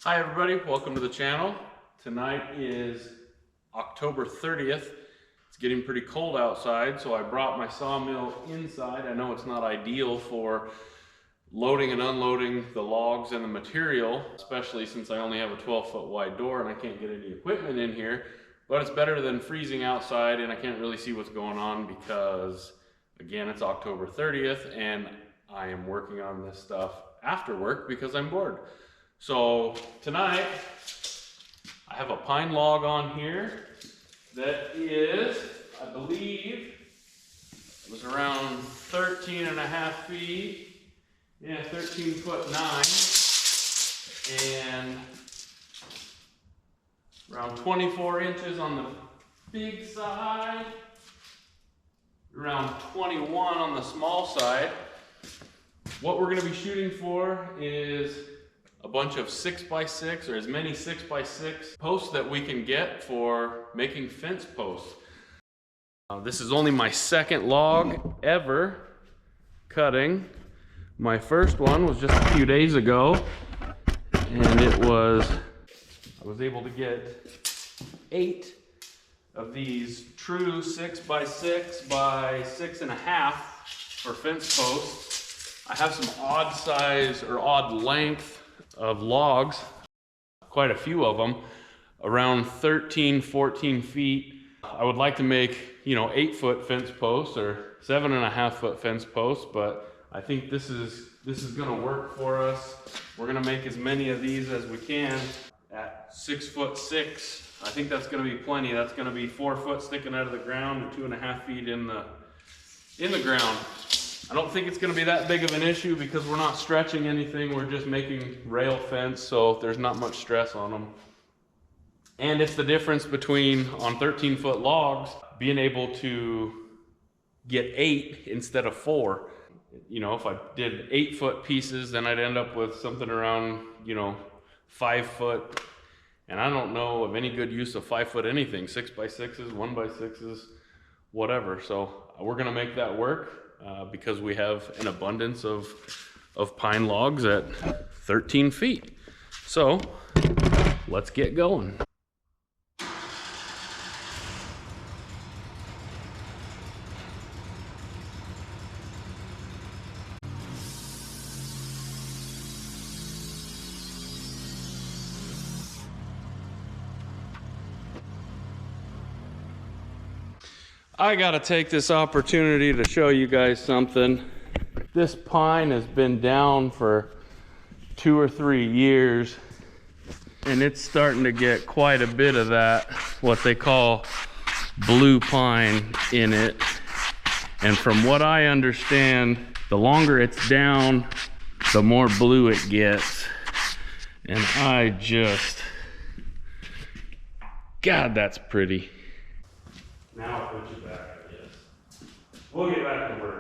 Hi everybody, welcome to the channel. Tonight is October 30th. It's getting pretty cold outside, so I brought my sawmill inside. I know it's not ideal for loading and unloading the logs and the material, especially since I only have a 12-foot wide door and I can't get any equipment in here. But it's better than freezing outside and I can't really see what's going on because, again, it's October 30th and I am working on this stuff after work because I'm bored. So tonight, I have a pine log on here that is, I believe, it was around 13 and a half feet. Yeah, 13 foot 9. And around 24 inches on the big side. Around 21 on the small side. What we're going to be shooting for is a bunch of 6x6 or as many 6x6 posts that we can get for making fence posts. This is only my second log ever cutting. My first one was just a few days ago, and I was able to get 8 of these true 6x6 by 6.5 for fence posts. I have some odd size or odd length of logs, quite a few of them, around 13, 14 feet. I would like to make, 8-foot fence posts or 7.5-foot fence posts, but I think this is gonna work for us. We're gonna make as many of these as we can at 6'6". I think that's gonna be plenty. That's gonna be 4 foot sticking out of the ground and 2.5 feet in the ground. I don't think it's going to be that big of an issue because we're not stretching anything. We're just making rail fence, so there's not much stress on them. And it's the difference between, on 13-foot logs, being able to get 8 instead of 4. If I did 8-foot pieces, then I'd end up with something around, 5 foot. And I don't know of any good use of 5 foot anything, 6x6s, 1x6s, whatever. So we're going to make that work. Because we have an abundance of pine logs at 13 feet. So let's get going. I gotta take this opportunity to show you guys something. This pine has been down for 2 or 3 years, and it's starting to get quite a bit of that, what they call blue pine in it. And from what I understand, the longer it's down, the more blue it gets. And God, that's pretty. Now I'll put you back, I guess. We'll get back to work.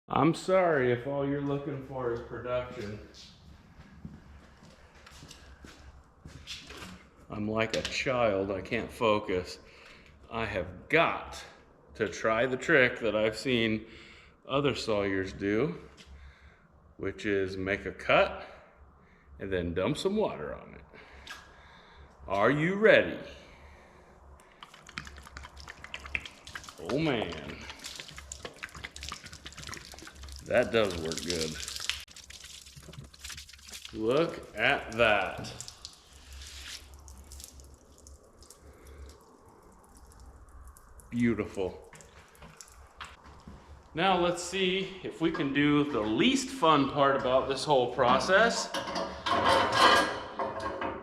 I'm sorry if all you're looking for is production. I'm like a child, I can't focus. I have got to try the trick that I've seen other sawyers do, which is make a cut and then dump some water on it. Are you ready? Oh man. That does work good. Look at that. Beautiful. Now let's see if we can do the least fun part about this whole process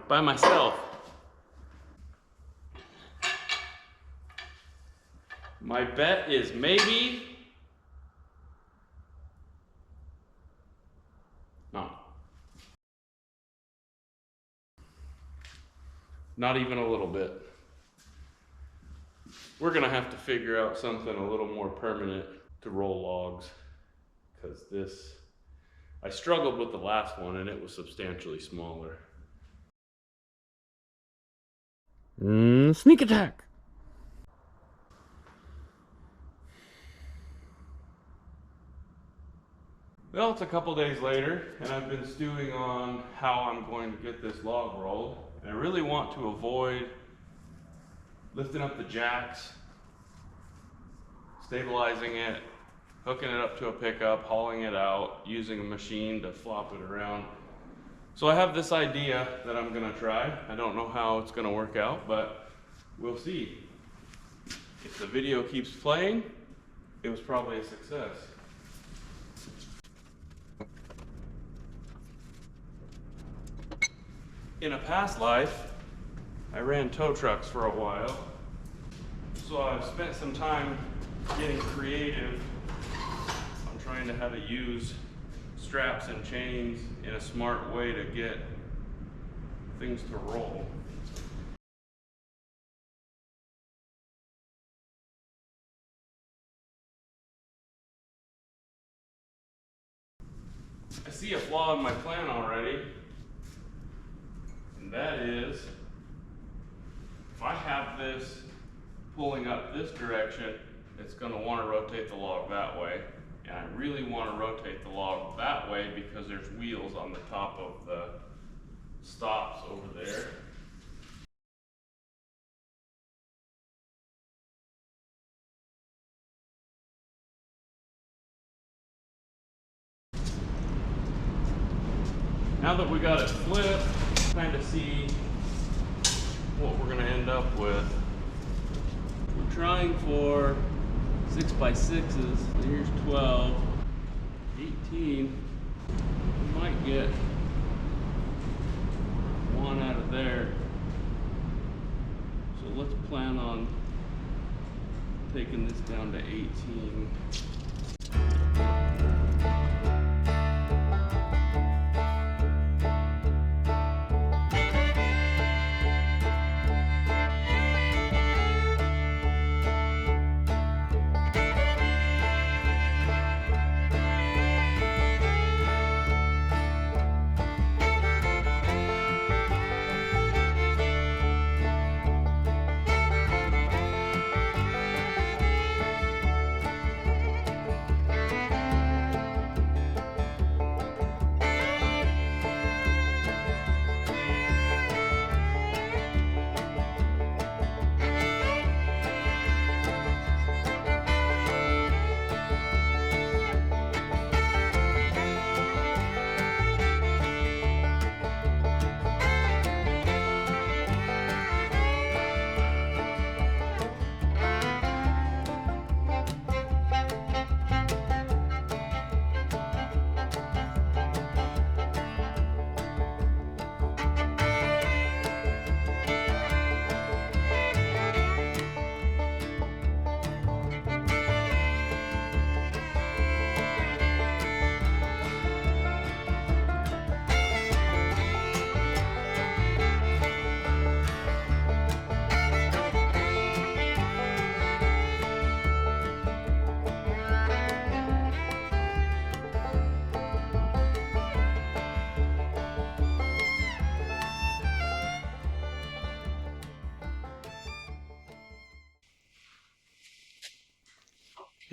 by myself. My bet is maybe Not even a little bit. We're gonna have to figure out something a little more permanent to roll logs, because this, I struggled with the last one and it was substantially smaller. Sneak attack! Well, it's a couple days later, and I've been stewing on how I'm going to get this log rolled. And I really want to avoid lifting up the jacks, stabilizing it, hooking it up to a pickup, hauling it out, using a machine to flop it around. So I have this idea that I'm gonna try. I don't know how it's gonna work out, but we'll see. If the video keeps playing, it was probably a success. In a past life, I ran tow trucks for a while, so I've spent some time getting creative on trying to how to use straps and chains in a smart way to get things to roll. I see a flaw in my plan already. And that is, if I have this pulling up this direction, it's going to want to rotate the log that way. And I really want to rotate the log that way because there's wheels on the top of the stops over there. Now that we got it flipped, kind of see what we're going to end up with. We're trying for 6x6s. Here's 12, 18. We might get one out of there. So let's plan on taking this down to 18.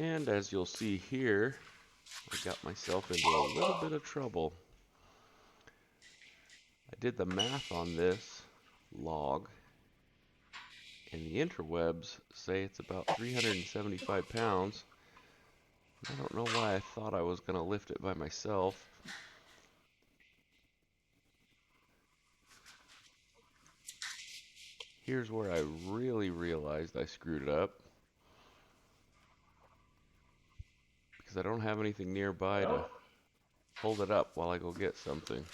And as you'll see here, I got myself into a little bit of trouble. I did the math on this log, and the interwebs say it's about 375 pounds. I don't know why I thought I was going to lift it by myself. Here's where I really realized I screwed up, because I don't have anything nearby to hold it up while I go get something.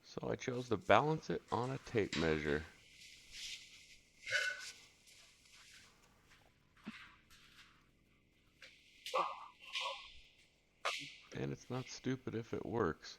So I chose to balance it on a tape measure. And it's not stupid if it works.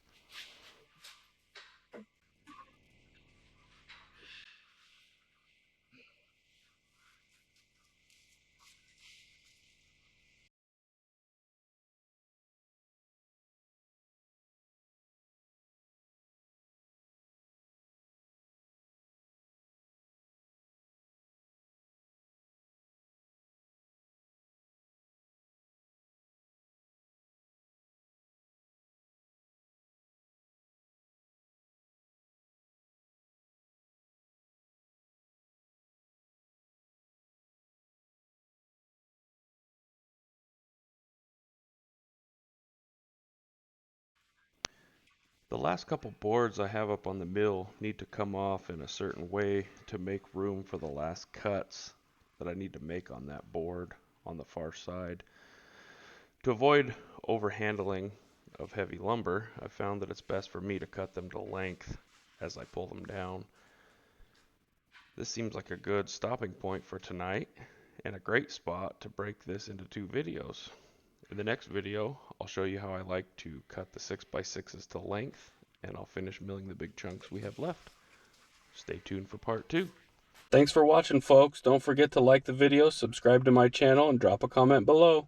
The last couple boards I have up on the mill need to come off in a certain way to make room for the last cuts that I need to make on that board on the far side. To avoid overhandling of heavy lumber, I found that it's best for me to cut them to length as I pull them down. This seems like a good stopping point for tonight and a great spot to break this into 2 videos. In the next video, I'll show you how I like to cut the 6x6s to length, and I'll finish milling the big chunks we have left. Stay tuned for part 2. Thanks for watching, folks. Don't forget to like the video, subscribe to my channel, and drop a comment below.